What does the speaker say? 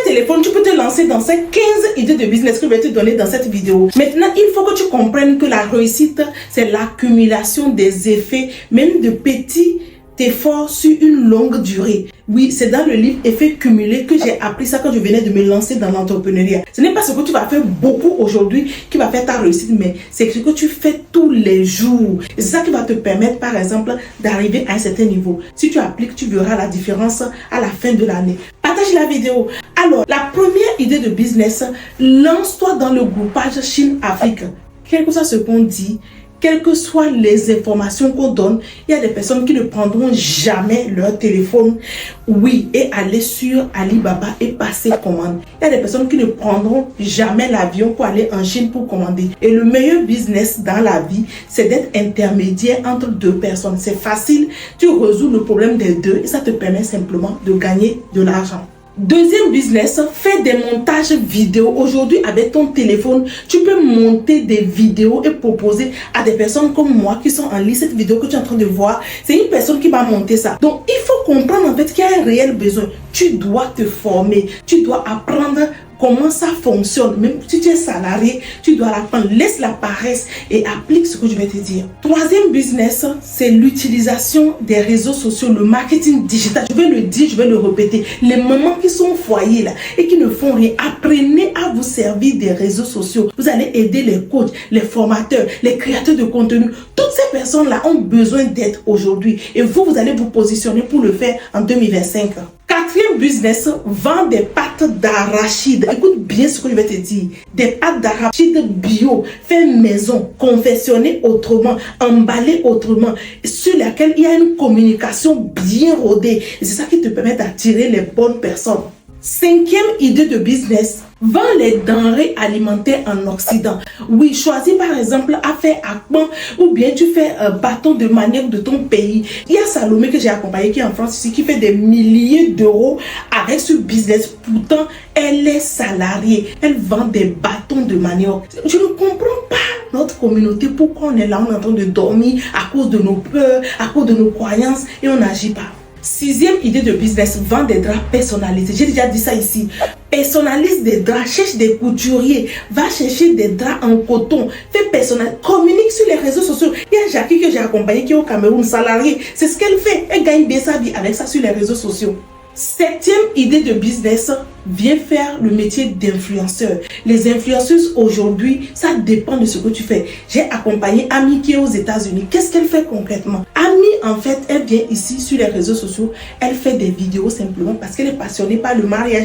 téléphone, tu peux te lancer dans ces 15 idées de business que je vais te donner dans cette vidéo. Maintenant, il faut que tu comprennes que la réussite, c'est l'accumulation des effets, même de petits efforts sur une longue durée. Oui, c'est dans le livre Effet cumulé que j'ai appris ça quand je venais de me lancer dans l'entrepreneuriat. Ce n'est pas ce que tu vas faire beaucoup aujourd'hui qui va faire ta réussite, mais c'est ce que tu fais tous les jours. Et c'est ça qui va te permettre, par exemple, d'arriver à un certain niveau. Si tu appliques, tu verras la différence à la fin de l'année. Partage la vidéo. Alors, la première idée de business, lance-toi dans le groupage Chine-Afrique. Quel que soit ce qu'on dit, quelles que soient les informations qu'on donne, il y a des personnes qui ne prendront jamais leur téléphone, oui, et aller sur Alibaba et passer commande. Il y a des personnes qui ne prendront jamais l'avion pour aller en Chine pour commander. Et le meilleur business dans la vie, c'est d'être intermédiaire entre deux personnes. C'est facile, tu résous le problème des deux et ça te permet simplement de gagner de l'argent. Deuxième business, fais des montages vidéo. Aujourd'hui, avec ton téléphone, tu peux monter des vidéos et proposer à des personnes comme moi qui sont en ligne. Cette vidéo que tu es en train de voir, c'est une personne qui va monter ça. Donc, il faut comprendre en fait qu'il y a un réel besoin. Tu dois te former, tu dois apprendre comment ça fonctionne. Même si tu es salarié, tu dois l'apprendre. Laisse la paresse et applique ce que je vais te dire. Troisième business, c'est l'utilisation des réseaux sociaux, le marketing digital. Je vais le dire, je vais le répéter. Les mamans qui sont au foyer là et qui ne font rien, apprenez à vous servir des réseaux sociaux. Vous allez aider les coachs, les formateurs, les créateurs de contenu. Toutes ces personnes-là ont besoin d'aide aujourd'hui. Et vous allez vous positionner pour le faire en 2025. Quatrième business, vend des pâtes d'arachide. Écoute bien ce que je vais te dire. Des pâtes d'arachide bio, fait maison, confectionnées autrement, emballées autrement, sur laquelle il y a une communication bien rodée. Et c'est ça qui te permet d'attirer les bonnes personnes. Cinquième idée de business, vends les denrées alimentaires en Occident. Oui, choisis par exemple à faire akpan ou bien tu fais un bâton de manioc de ton pays. Il y a Salomé que j'ai accompagné qui est en France ici qui fait des milliers d'euros avec ce business. Pourtant, elle est salariée. Elle vend des bâtons de manioc. Je ne comprends pas notre communauté. Pourquoi on est là, on est en train de dormir à cause de nos peurs, à cause de nos croyances et on n'agit pas. Sixième idée de business, vend des draps personnalisés. J'ai déjà dit ça ici. Personnalise des draps, cherche des couturiers, va chercher des draps en coton, fais personnel, communique sur les réseaux sociaux. Il y a Jackie que j'ai accompagné qui est au Cameroun, salarié. C'est ce qu'elle fait. Elle gagne bien sa vie avec ça sur les réseaux sociaux. Septième idée de business, viens faire le métier d'influenceur. Les influenceuses aujourd'hui, ça dépend de ce que tu fais. J'ai accompagné Ami qui est aux États-Unis. Qu'est-ce qu'elle fait concrètement? Ami, en fait, elle vient ici sur les réseaux sociaux. Elle fait des vidéos simplement parce qu'elle est passionnée par le mariage.